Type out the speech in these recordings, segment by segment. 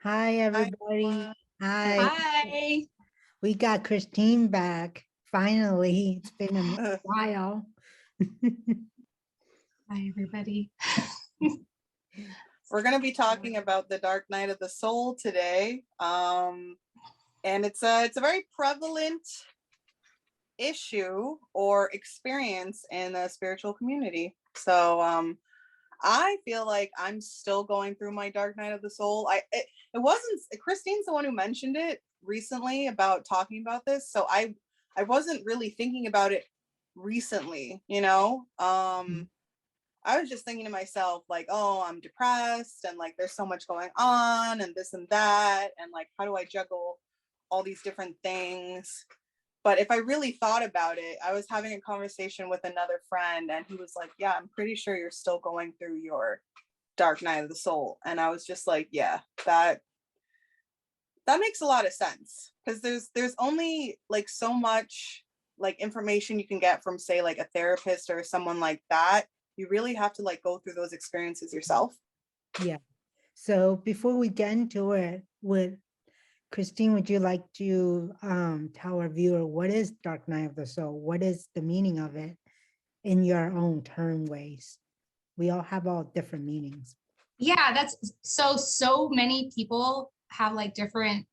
Hi, Hi, everybody. everyone. Hi. Hi. We got Christine back. Finally, it's been a while. Hi, everybody. We're going to be talking about the Dark Night of the Soul today. And it's a very prevalent issue or experience in the spiritual community. So I feel like I'm still going through my Dark Night of the Soul. It wasn't Christine's the one who mentioned it recently about talking about this. So I wasn't really thinking about it recently, you know. I was just thinking to myself, like, oh, I'm depressed and like there's so much going on and this and that. And like, how do I juggle all these different things? But if I really thought about it, I was having a conversation with another friend and he was like, yeah, I'm pretty sure you're still going through your Dark Night of the Soul. And I was just like, yeah, that makes a lot of sense. Because there's only like so much like information you can get from, say, like a therapist or someone like that. You really have to like go through those experiences yourself. Yeah. So before we get into it, Christine, would you like to tell our viewer what is Dark Night of the Soul? What is the meaning of it in your own term ways? We all have all different meanings. Yeah, that's so many people have like different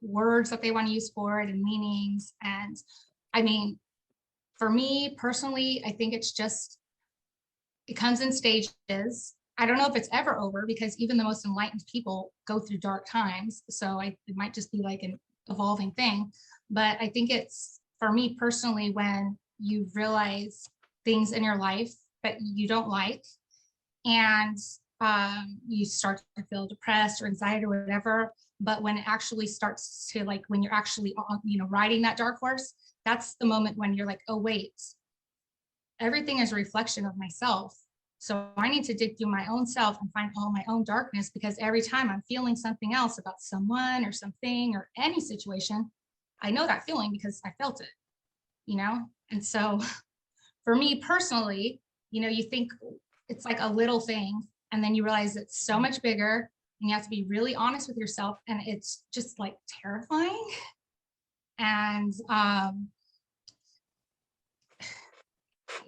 words that they want to use for it and meanings. And I mean, for me personally, I think it comes in stages. I don't know if it's ever over because even the most enlightened people go through dark times. So it might just be like an evolving thing. But I think it's for me personally when you realize things in your life that you don't like and you start to feel depressed or anxiety or whatever. But when it actually starts to like when you're actually riding that dark horse, that's the moment when you're like, oh wait, everything is a reflection of myself. So I need to dig through my own self and find all my own darkness because every time I'm feeling something else about someone or something or any situation, I know that feeling because I felt it, you know? And so for me personally, you think it's like a little thing and then you realize it's so much bigger and you have to be really honest with yourself and it's just like terrifying. And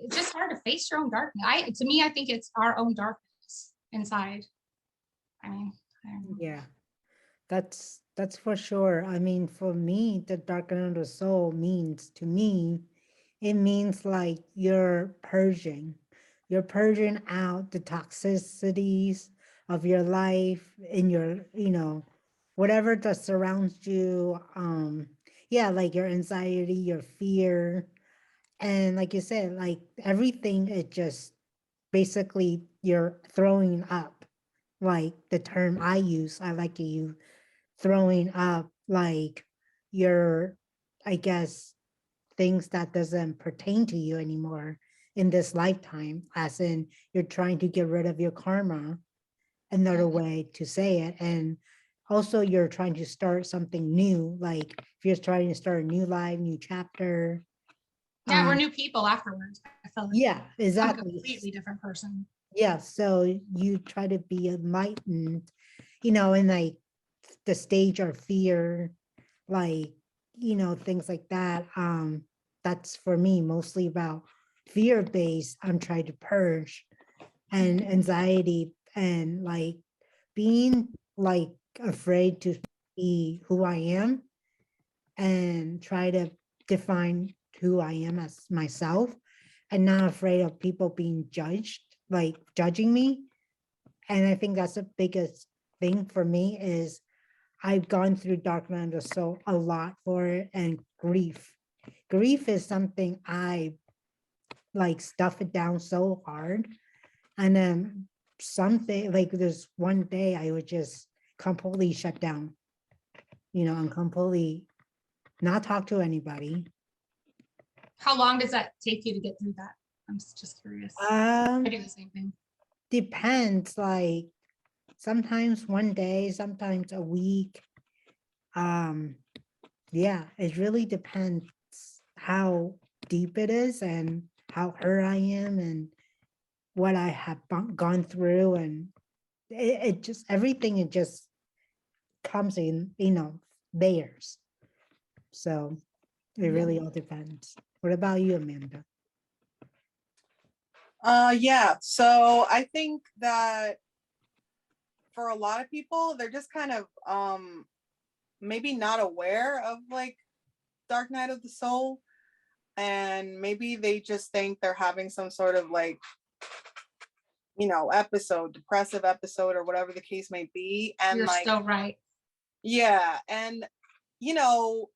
it's just hard to face your own darkness. To me, I think it's our own darkness inside. I mean, I don't know. Yeah, that's for sure. I mean, for me, the Dark Night of the Soul means to me, it means like you're purging out the toxicities of your life in your, whatever that surrounds you. Yeah, like your anxiety, your fear. And like you said, like everything, it just basically you're throwing up. Like the term I use, I like to use throwing up like your, I guess, things that doesn't pertain to you anymore in this lifetime, as in you're trying to get rid of your karma, another way to say it. And also you're trying to start something new, like if you're trying to start a new life, new chapter. Yeah, we're new people afterwards. I felt like Yeah, I'm a exactly. completely different person. Yeah, so you try to be enlightened, in like the stage or fear, like, things like that. That's for me mostly about fear based. I'm trying to purge and anxiety and like being like afraid to be who I am and try to define who I am as myself and not afraid of people being judged, like judging me. And I think that's the biggest thing for me is I've gone through dark night of the soul a lot for it and grief. Grief is something I like stuff it down so hard. And then something like there's one day I would just completely shut down, and completely not talk to anybody. How long does that take you to get through that? I'm just curious. I do Um, the same thing. Depends, like sometimes one day, sometimes a week. Um, yeah, it really depends how deep it is and how hurt I am and what I have gone through. And it just, everything, it just comes in, theirs. So it Yeah. really all depends. What about you, Amanda? Yeah, so I think that for a lot of people, they're just kind of maybe not aware of like Dark Night of the Soul, and maybe they just think they're having some sort of like, episode, depressive episode, or whatever the case may be. And You're like, so right. yeah, and you know,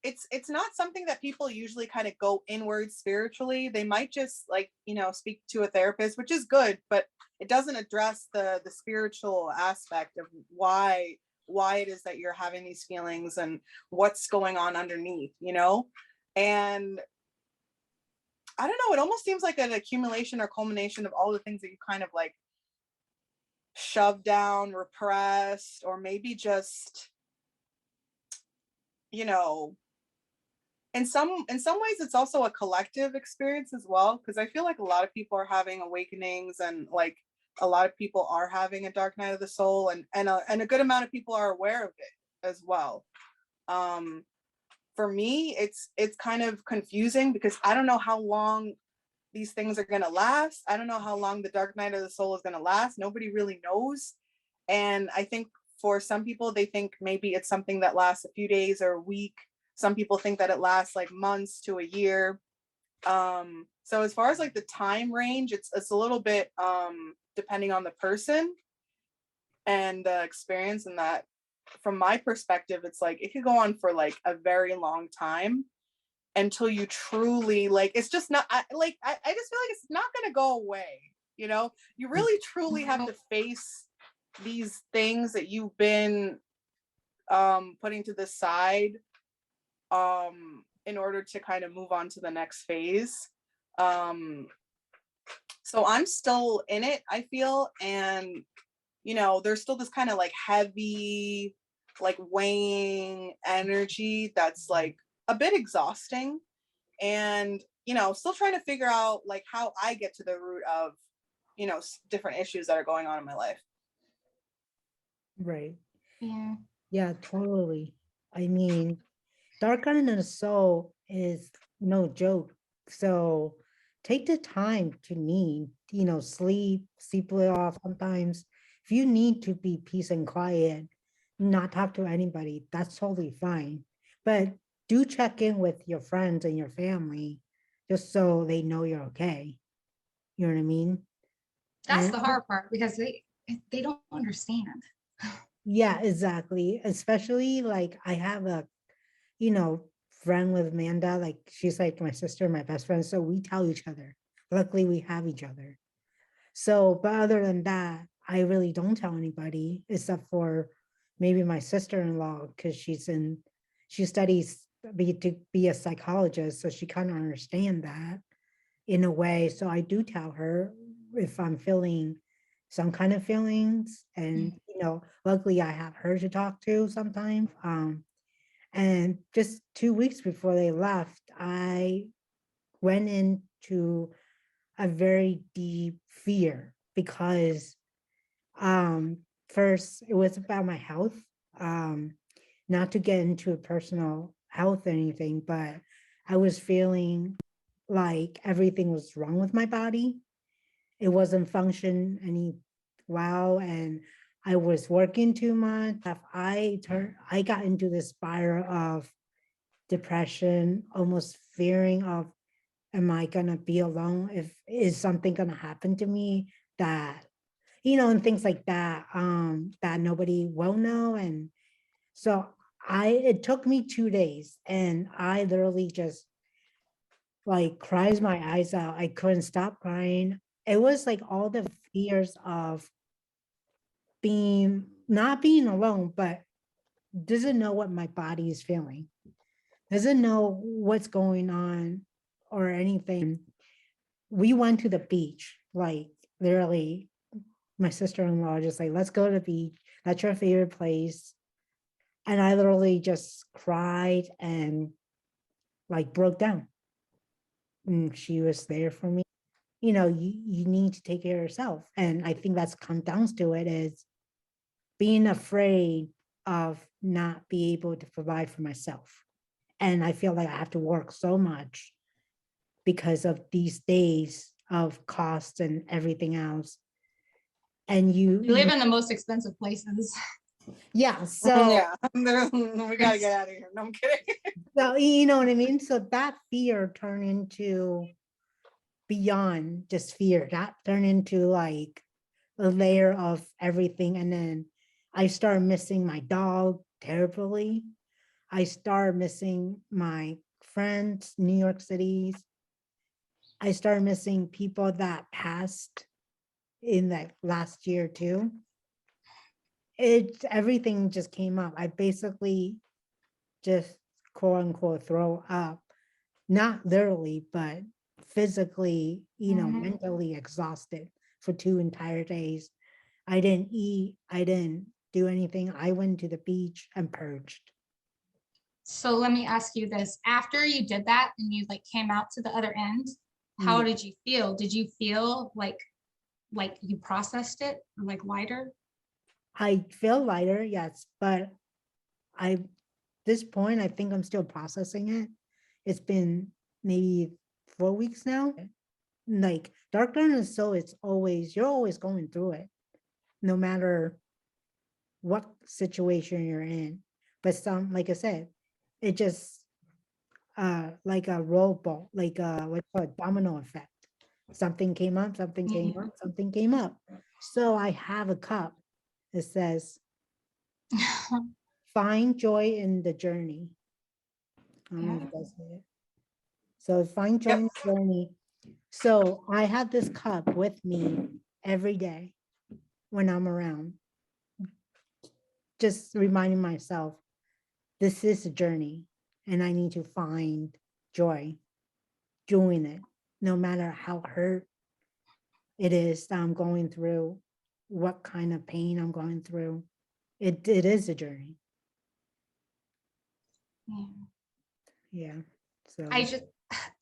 it's not something that people usually kind of go inward spiritually. They might just like, speak to a therapist, which is good, but it doesn't address the spiritual aspect of why it is that you're having these feelings and what's going on underneath, and I don't know, it almost seems like an accumulation or culmination of all the things that you kind of like shoved down, repressed, or maybe just, you know in some ways it's also a collective experience as well, because I feel like a lot of people are having awakenings, and like a lot of people are having a dark night of the soul, and a good amount of people are aware of it as well. For me, it's kind of confusing because I don't know how long these things are going to last. I don't know how long the dark night of the soul is going to last. Nobody really knows. And I think for some people, they think maybe it's something that lasts a few days or a week. Some people think that it lasts like months to a year. So as far as like the time range, it's a little bit depending on the person and the experience, and that from my perspective, it's like it could go on for like a very long time until you truly like, it's just not I just feel like it's not going to go away. You really truly have to face these things that you've been putting to the side in order to kind of move on to the next phase. So I'm still in it, I feel, and there's still this kind of like heavy, like weighing energy that's like a bit exhausting, and still trying to figure out like how I get to the root of different issues that are going on in my life. Right. Yeah. Yeah, totally. I mean, dark night of the soul is no joke. So take the time to need, sleep it off sometimes. If you need to be peace and quiet, not talk to anybody, that's totally fine. But do check in with your friends and your family just so they know you're okay. You know what I mean? That's And the hard part because they don't understand. yeah, exactly. Especially like I have a, you know, friend with Amanda, like she's like my sister, my best friend. So we tell each other. Luckily we have each other. So, but other than that, I really don't tell anybody except for maybe my sister-in-law, because she studies to be a psychologist. So she kind of understand that in a way. So I do tell her if I'm feeling some kind of feelings. And, luckily I have her to talk to sometimes. And just 2 weeks before they left, I went into a very deep fear because um first it was about my health. Um, Not to get into personal health or anything, but I was feeling like everything was wrong with my body. It wasn't function any well, and I was working too much. I got into this spiral of depression, almost fearing of, am I gonna be alone? If is something gonna happen to me that, and things like that, that nobody will know. And so it took me 2 days, and I literally just like cries my eyes out. I couldn't stop crying. It was like all the fears of not being alone, but doesn't know what my body is feeling, doesn't know what's going on or anything. We went to the beach, like literally my sister-in-law just like, let's go to the beach. That's your favorite place. And I literally just cried and like broke down. And she was there for me. You need to take care of yourself. And I think that's come down to it is being afraid of not be able to provide for myself. And I feel like I have to work so much because of these days of costs and everything else. And We live in the most expensive places. yeah, so Yeah, we gotta get out of here. No, I'm kidding. so you know what I mean? So that fear turned into beyond just fear. That turned into like a layer of everything. And then I started missing my dog terribly. I started missing my friends, New York City's. I started missing people that passed in that last year too. It everything just came up. I basically just quote unquote throw up, not literally, but physically, Mhm. mentally exhausted for 2 entire days. I didn't eat, I didn't do anything. I went to the beach and purged. So let me ask you this. After you did that and you like came out to the other end, how Yeah. did you feel? Did you feel like you processed it or like lighter? I feel lighter, yes, but I this point, I think I'm still processing it. It's been maybe 4 weeks now. Like dark darkness, so it's always you're always going through it, no matter what situation you're in. But some, like I said, it just like a roll ball, like what's called domino effect. Something came up, something came Yeah. up, something came up. So I have a cup that says, find joy in the journey. I don't know if Yeah. you guys see it. So find joy Yep. in the journey. So I have this cup with me every day when I'm around, just reminding myself this is a journey and I need to find joy doing it, no matter how hurt it is that I'm going through, what kind of pain I'm going through. It is a journey. Yeah. Yeah. I So just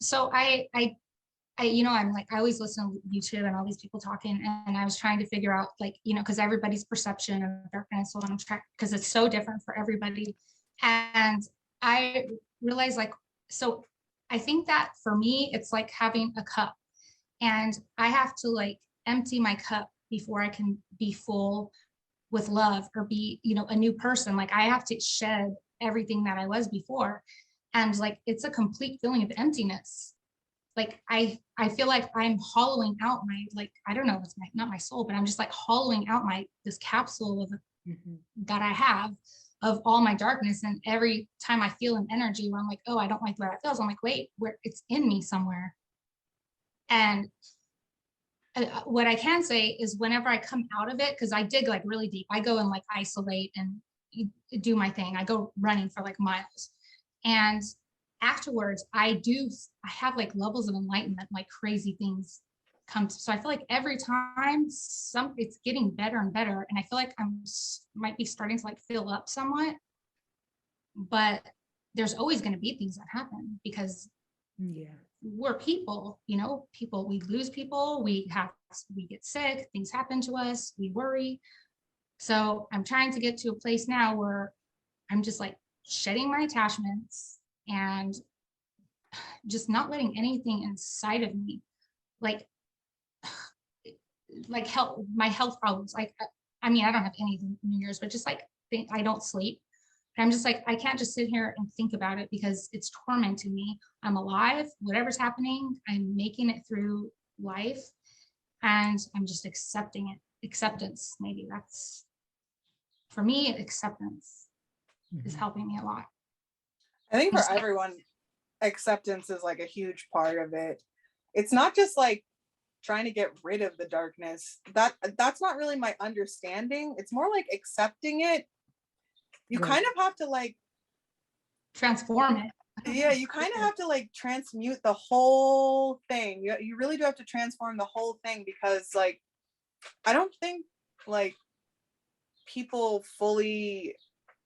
so I'm like I always listen to YouTube and all these people talking, and I was trying to figure out like because everybody's perception of darkness, so I'm trying because it's so different for everybody, and I realized like so I think that for me it's like having a cup, and I have to like empty my cup before I can be full with love or be a new person. Like I have to shed everything that I was before, and like it's a complete feeling of emptiness. Like I feel like I'm hollowing out my like I don't know, it's not my soul, but I'm just like hollowing out my this capsule of mhm. that I have of all my darkness. And every time I feel an energy where I'm like, oh, I don't like where it feels, I'm like, wait, where it's in me somewhere. And what I can say is whenever I come out of it, because I dig like really deep, I go and like isolate and do my thing. I go running for like miles. And afterwards, I have like levels of enlightenment, like crazy things come to. So I feel like every time it's getting better and better. And I feel like might be starting to like fill up somewhat, but there's always going to be things that happen because Yeah. we're people, we lose people, we get sick, things happen to us, we worry. So I'm trying to get to a place now where I'm just like shedding my attachments and just not letting anything inside of me like help my health problems. Like I mean, I don't have anything New Year's, but just like I don't sleep. And I'm just like, I can't just sit here and think about it because it's tormenting me. I'm alive, whatever's happening, I'm making it through life, and I'm just accepting it. Acceptance, maybe that's for me, acceptance is Mhm. helping me a lot. I think for Just like, everyone, acceptance is like a huge part of it. It's not just like trying to get rid of the darkness. That's not really my understanding. It's more like accepting it. You Right. kind of have to like transform it. yeah, you kind of have to like transmute the whole thing. You really do have to transform the whole thing because like I don't think like people fully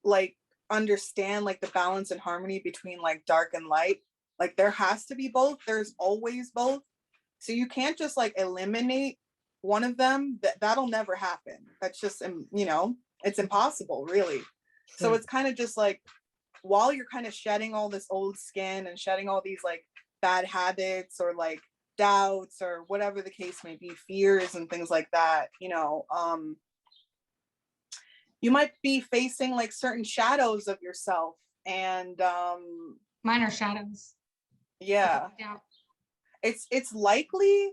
like understand like the balance and harmony between like dark and light. Like there has to be both. There's always both. So you can't just like eliminate one of them. That'll never happen. That's just it's impossible, really. So Sure. it's kind of just like, while you're kind of shedding all this old skin and shedding all these like bad habits or like doubts or whatever the case may be, fears and things like that, you might be facing like certain shadows of yourself. And Minor shadows. yeah, Yeah. it's likely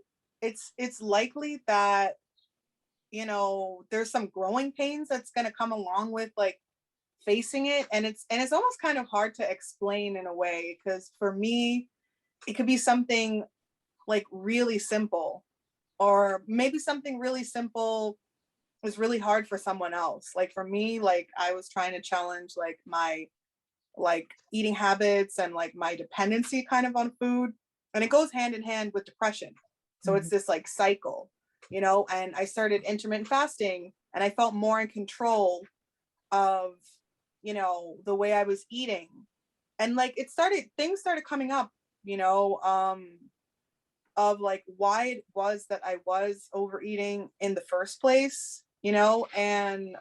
that there's some growing pains that's going to come along with like facing it, and it's almost kind of hard to explain in a way, because for me it could be something like really simple, or maybe something really simple was really hard for someone else. Like for me, like I was trying to challenge like my like eating habits and like my dependency kind of on food, and it goes hand in hand with depression. So it's this like cycle, and I started intermittent fasting, and I felt more in control of the way I was eating. And like things started coming up, of like why it was that I was overeating in the first place, and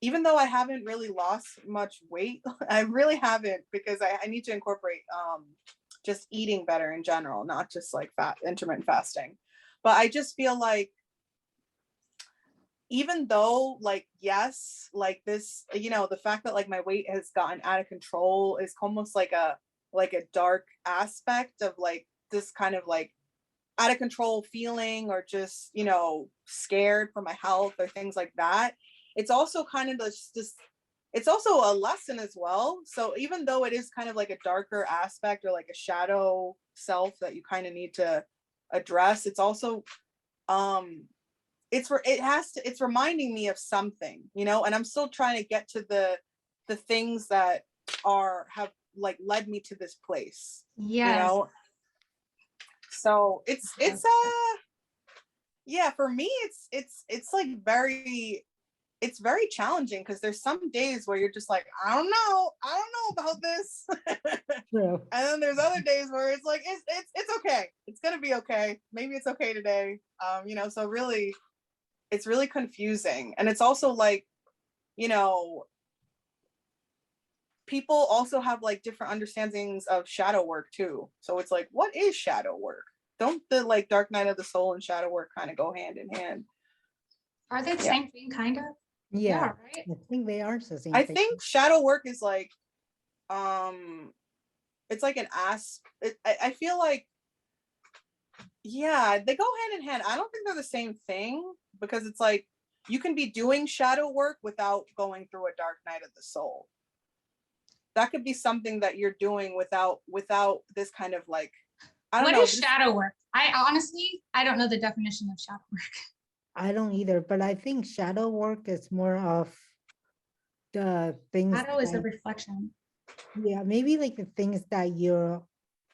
even though I haven't really lost much weight, I really haven't, because I need to incorporate just eating better in general, not just like intermittent fasting. But I just feel like, even though like, yes, like this, the fact that like my weight has gotten out of control is almost like a dark aspect of like this kind of like out of control feeling, or just, scared for my health or things like that. It's also kind of just it's also a lesson as well. So even though it is kind of like a darker aspect, or like a shadow self that you kind of need to address, it's also it's reminding me of something, and I'm still trying to get to the things that have like led me to this place. Yes. So it's yeah, for me it's like it's very challenging, because there's some days where you're just like, I don't know about this. True. And then there's other days where it's like, it's okay, it's gonna be okay, maybe it's okay today. So really it's really confusing. And it's also like, people also have like different understandings of shadow work too. So it's like, what is shadow work? Don't the like dark night of the soul and shadow work kind of go hand in hand? Are they the Yeah. same thing, kind of? Yeah, Right? I think they are the same I thing. think shadow work is like, it's like I feel like, yeah, they go hand in hand. I don't think they're the same thing, because it's like you can be doing shadow work without going through a dark night of the soul. That could be something that you're doing without this kind of like, I don't know. What is shadow work? I don't know the definition of shadow work. I don't either, but I think shadow work is more of the things Shadow is a that, reflection. yeah, maybe like the things that you're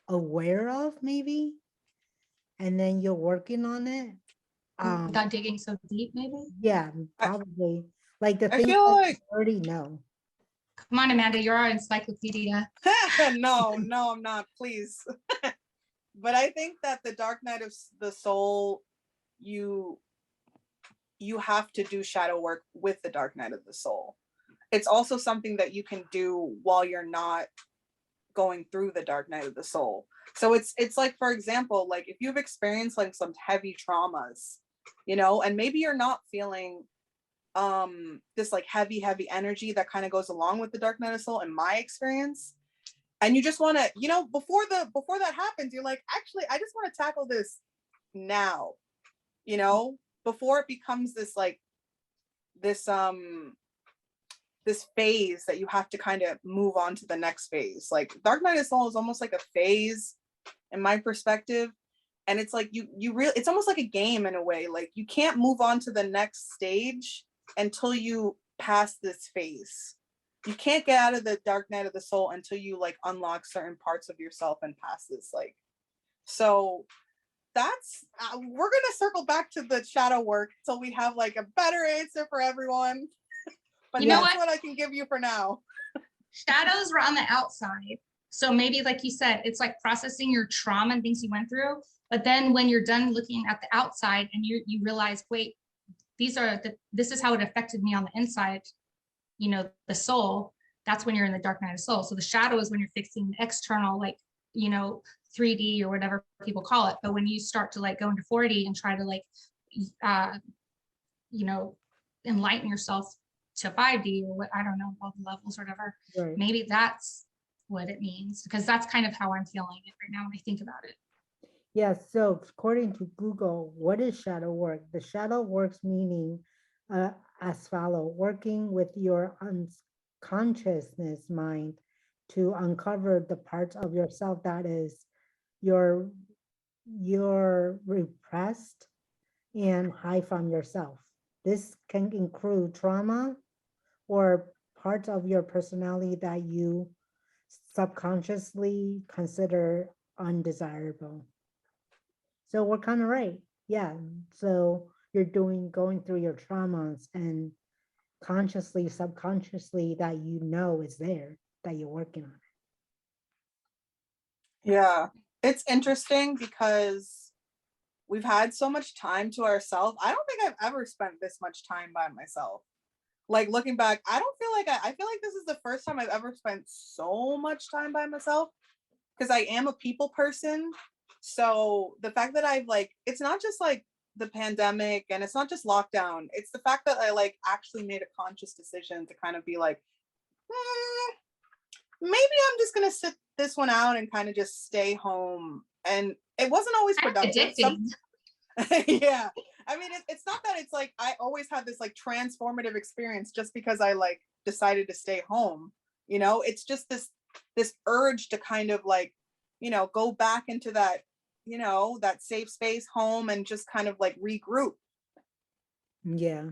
aware of, maybe, and then you're working on it. Without digging so deep, maybe. Yeah, probably like the I things feel that like, you already know. Come on, Amanda, you're our encyclopedia. no, I'm not, please. But I think that the dark night of the soul, you have to do shadow work with the dark night of the soul. It's also something that you can do while you're not going through the dark night of the soul. So it's like, for example, like if you've experienced like some heavy traumas, and maybe you're not feeling this like heavy energy that kind of goes along with the dark night of the soul, in my experience, and you just want to, before that happens, you're like, actually, I just want to tackle this now, before it becomes this like this phase that you have to kind of move on to the next phase. Like dark night of the soul is almost like a phase in my perspective. And it's like you really, it's almost like a game in a way. Like you can't move on to the next stage until you pass this phase. You can't get out of the dark night of the soul until you like unlock certain parts of yourself and pass this. Like, so that's we're gonna circle back to the shadow work till we have like a better answer for everyone. But You know that's what? what I can give you for now. Shadows were on the outside. So maybe, like you said, it's like processing your trauma and things you went through. But then when you're done looking at the outside and you realize, wait, this is how it affected me on the inside. the soul, that's when you're in the dark night of the soul. So the shadow is when you're fixing the external, like, 3D or whatever people call it. But when you start to like go into 4D and try to like, uh, you know, enlighten yourself to 5D or what, I don't know, all the levels or whatever, Right. maybe that's what it means, because that's kind of how I'm feeling it right now when I think about it. Yeah, so according to Google, what is shadow work? The shadow works meaning as follow, working with your unconsciousness mind to uncover the parts of yourself that is your repressed and hide from yourself. This can include trauma or parts of your personality that you subconsciously consider undesirable. So we're kind of right. Yeah. So you're going through your traumas and consciously, subconsciously that is there, that you're working on Yeah. It's interesting because we've had so much time to ourselves. I don't think I've ever spent this much time by myself. Like looking back, I don't feel like I feel like this is the first time I've ever spent so much time by myself because I am a people person. So the fact that I've like, it's not just like the pandemic and it's not just lockdown. It's the fact that I like actually made a conscious decision to kind of be like, maybe I'm just gonna sit this one out and kind of just stay home. And it wasn't always Kind of productive. addicting. Yeah. I mean, it's not that it's like I always had this like transformative experience just because I like decided to stay home. It's just this urge to kind of like, go back into that, that safe space home and just kind of like regroup. it. Yeah.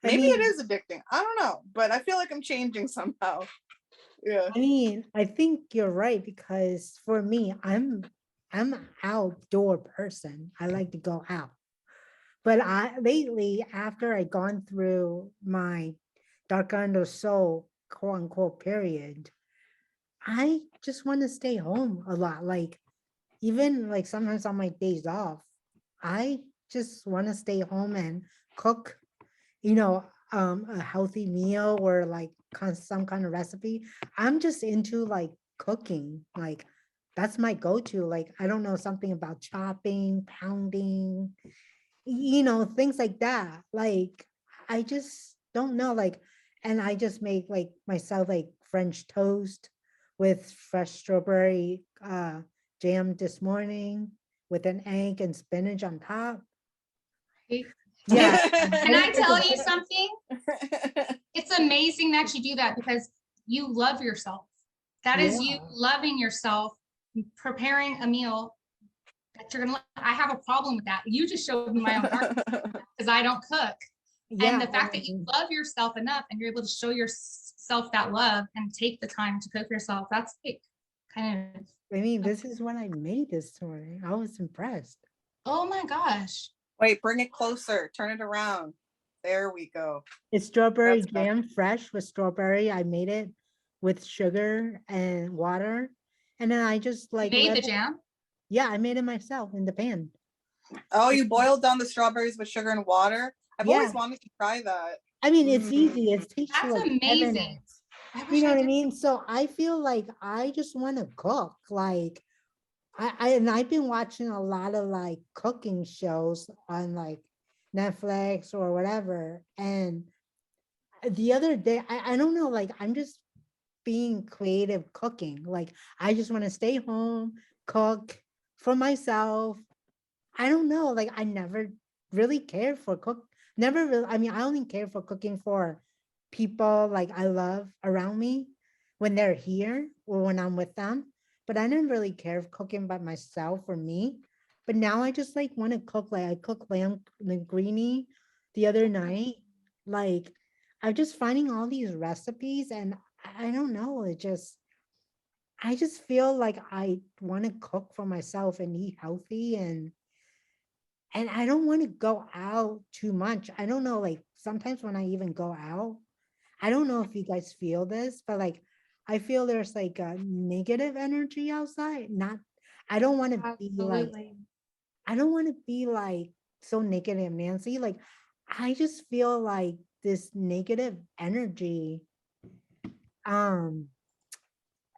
I Maybe it mean, is addicting. I don't know, but I feel like I'm changing somehow. Yeah. I think you're right because for me, I'm an outdoor person. I like to go out. But I lately, after I gone through my dark under soul, quote unquote, period, I just want to stay home a lot. Like even like sometimes on my days off, I just want to stay home and cook, you know, a healthy meal or like some kind of recipe. I'm just into like cooking. Like that's my go-to. Like I don't know, something about chopping, pounding, things like that. Like I just don't know. Like, and I just make like myself like French toast with fresh strawberry jam this morning with an egg and spinach on top. Right? Yeah. Can I tell you something? It's amazing that you do that because you love yourself. That is you Yeah. loving yourself, preparing a meal that you're gonna. I have a problem with that. You just showed me my own heart because I don't cook. And Yeah. the fact that you love yourself enough and you're able to show yourself that love and take the time to cook for yourself, that's like kind of, I mean, this is what I made this morning. I was impressed. oh my gosh. Wait, bring it closer. Turn it around. There we go. It's strawberry That's better. jam, fresh with strawberry. I made it with sugar and water. And then I just You like made let the it, jam? yeah, I made it myself in the pan. Oh, you boiled down the strawberries with sugar and water? I've Yeah. always wanted to try that. I mean, it's easy. It takes you That's like 10 amazing. minutes. I You wish know I what I did. mean? So I feel like I just want to cook. Like and I've been watching a lot of like cooking shows on like Netflix or whatever. And the other day, I don't know, like I'm just being creative cooking. Like I just want to stay home, cook for myself. I don't know, like I never really cared for cook. Never really, I mean, I only care for cooking for people like I love around me when they're here or when I'm with them. But I didn't really care for cooking by myself for me. But now I just like want to cook. Like I cooked lamb linguine the other night. Like I'm just finding all these recipes and I don't know. I just feel like I want to cook for myself and eat healthy and I don't want to go out too much. I don't know, like sometimes when I even go out, I don't know if you guys feel this, but like I feel there's like a negative energy outside. Not, I don't want to be like, Absolutely. I don't want to be like so negative, Nancy. Like I just feel like this negative energy um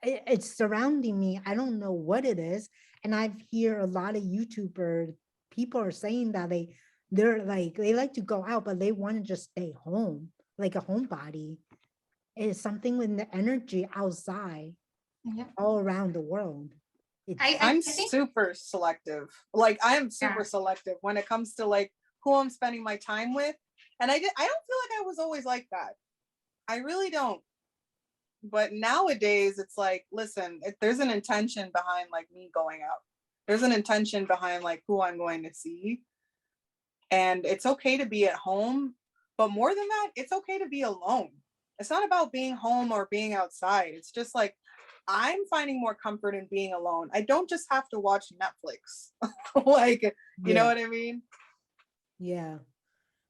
it's surrounding me. I don't know what it is. And I've hear a lot of YouTuber people are saying that they're like they like to go out, but they want to just stay home, like a homebody. It's something with the energy outside Yeah. all around the world. It's I I'm think, super selective. Like I am super yeah. selective when it comes to like who I'm spending my time with. And I don't feel like I was always like that. I really don't. But nowadays it's like, listen, there's an intention behind like me going out. There's an intention behind like who I'm going to see. And it's okay to be at home, but more than that, it's okay to be alone. It's not about being home or being outside. It's just like I'm finding more comfort in being alone. I don't just have to watch Netflix. Like, you know yeah, what I mean? yeah.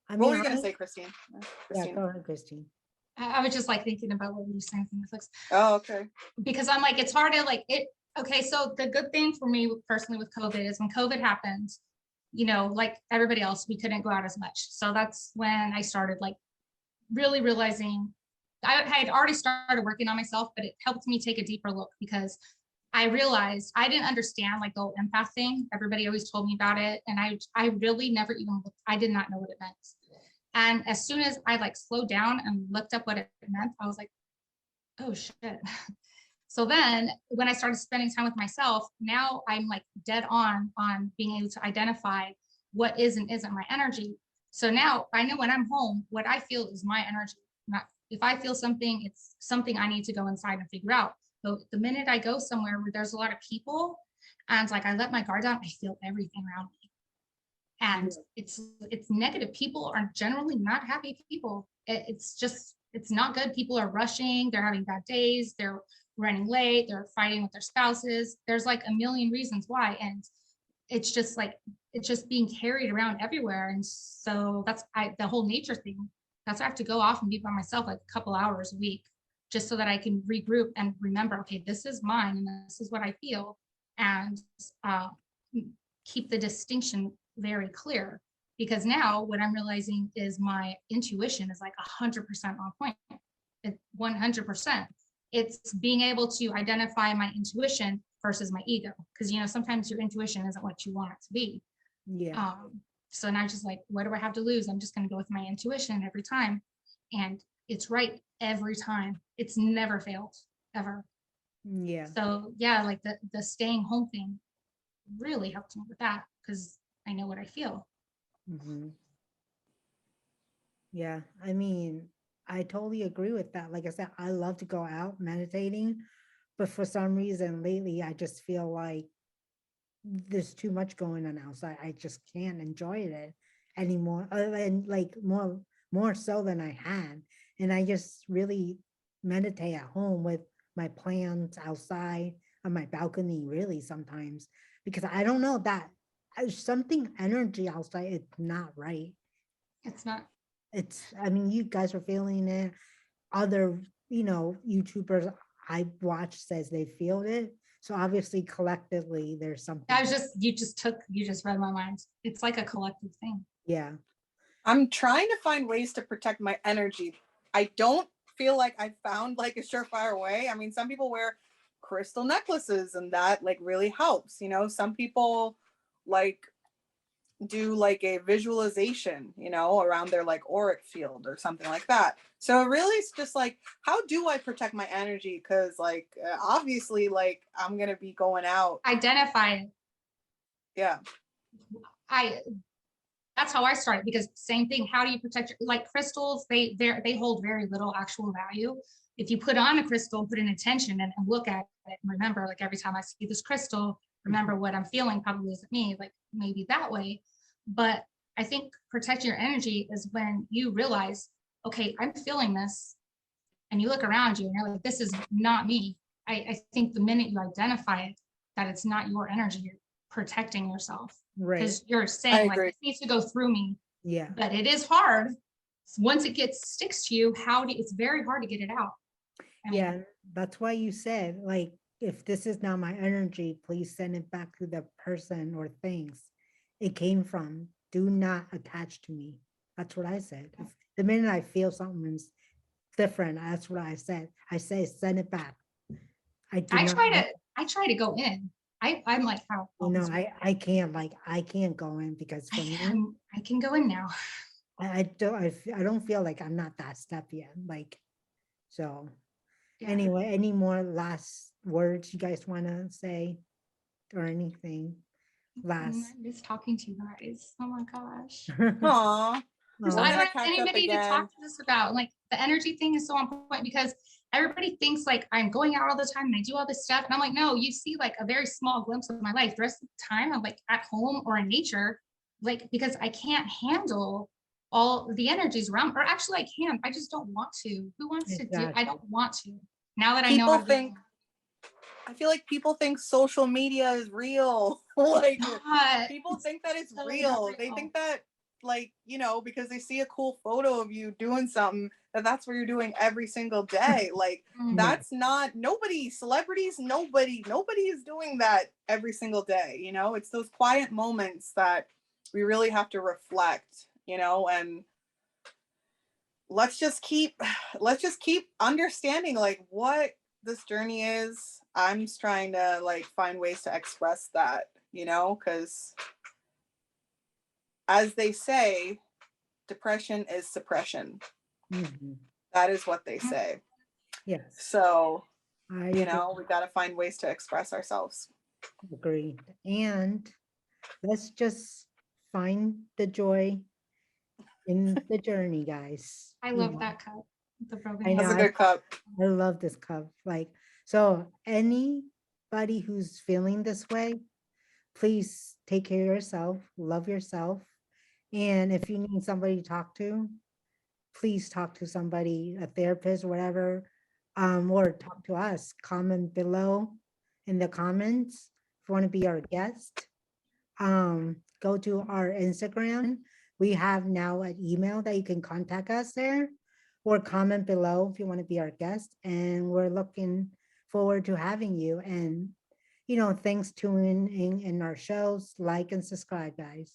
I What mean, were you gonna say, Christine? yeah, Christine. go ahead, Christine. I was just like thinking about what you were saying from Netflix, Oh, okay. because I'm like, it's hard to like it. Okay, so the good thing for me personally with COVID is when COVID happened, you know, like everybody else, we couldn't go out as much. So that's when I started like really realizing I had already started working on myself, but it helped me take a deeper look because I realized I didn't understand like the whole empath thing. Everybody always told me about it. And I really never even looked, I did not know what it meant. And as soon as I like slowed down and looked up what it meant, I was like, oh shit. So then when I started spending time with myself, now I'm like dead on being able to identify what is and isn't my energy. So now I know when I'm home, what I feel is my energy. Not if I feel something, it's something I need to go inside and figure out. So the minute I go somewhere where there's a lot of people and like I let my guard down, I feel everything around me. And it's negative. People are generally not happy people. It's just it's not good. People are rushing, they're having bad days, they're running late, they're fighting with their spouses. There's like a million reasons why. And it's just like it's just being carried around everywhere. And so that's the whole nature thing. That's why I have to go off and be by myself like a couple hours a week just so that I can regroup and remember, okay, this is mine and this is what I feel. And uh, keep the distinction very clear, because now what I'm realizing is my intuition is like 100% on point. 100%. It's being able to identify my intuition versus my ego, because you know sometimes your intuition isn't what you want it to be. Yeah, So now just like, what do I have to lose? I'm just going to go with my intuition every time, and it's right every time. It's never failed ever. yeah. So yeah, like the staying home thing really helped me with that because I know what I feel. Hmm. Yeah, I mean, I totally agree with that. Like I said, I love to go out meditating, but for some reason lately, I just feel like there's too much going on outside. I just can't enjoy it anymore, and like more so than I had. And I just really meditate at home with my plants outside on my balcony, really sometimes, because I don't know that there's something energy outside. It's not right. It's not. I mean, you guys are feeling it. Other, YouTubers I watch says they feel it. So obviously collectively there's something. I was just you just read my mind. It's like a collective thing. Yeah. I'm trying to find ways to protect my energy. I don't feel like I found like a surefire way. I mean, some people wear crystal necklaces and that like really helps. You know, some people like do like a visualization, you know, around their like auric field or something like that. So really it's just like, how do I protect my energy? Because like obviously like I'm gonna be going out. Identify. Yeah. I that's how I started, because same thing. How do you protect your, like crystals? They hold very little actual value. If you put on a crystal and put an intention and look at it and remember, like every time I see this crystal, remember what I'm feeling probably isn't me, like maybe that way. But I think protecting your energy is when you realize, okay, I'm feeling this, and you look around you and you're like, this is not me. I think the minute you identify it, that it's not your energy, you're protecting yourself, Right. because you're I saying like agree. this needs to go through me. Yeah. But it is hard. Once it sticks to you, it's very hard to get it out. I mean, Yeah. That's why you said, like, if this is not my energy, please send it back to the person or things it came from. Do not attach to me. That's what I said. The minute I feel something different. That's what I said. I say send it back. I do I not, try to go in. I'm like, how you know, I can't, like, I can't go in because for me, I can go in now. I don't feel like I'm not that step yet. Like, so Yeah. anyway, any more last words you guys want to say or anything? Last. I'm just talking to you guys. Oh my gosh. Aw. We're So all I Oh, don't gonna have catch up anybody to again. talk to this about. Like the energy thing is so on point because everybody thinks like I'm going out all the time and I do all this stuff. And I'm like, no, you see like a very small glimpse of my life. The rest of the time I'm like at home or in nature, like because I can't handle all the energies around. Or actually I can, I just don't want to. Who wants to do? I exactly. don't want to. Now that I know how People to do think, I feel like people think social media is real. Like it. people think that it's totally not real. They real. think that, like, you know, because they see a cool photo of you doing something, that's what you're doing every single day. Like Mm. that's not, nobody, celebrities, nobody is doing that every single day. You know, it's those quiet moments that we really have to reflect, you know, and let's just keep understanding like what this journey is. I'm just trying to like find ways to express that, you know, because as they say, depression is suppression. Mhm. That is what they say. Yes, So, I you agree. know, we got to find ways to express ourselves. Agreed. And let's just find the joy in the journey, guys. I You love know, that cup. The broken I know, That's a glass. good cup. I love this cup. Like, so anybody who's feeling this way, please take care of yourself, love yourself. And if you need somebody to talk to, please talk to somebody, a therapist, whatever, or talk to us. Comment below in the comments if you want to be our guest. Go to our Instagram. We have now an email that you can contact us there, or comment below if you want to be our guest. And we're looking forward to having you. And, you know, thanks tuning in our shows. Like and subscribe, guys.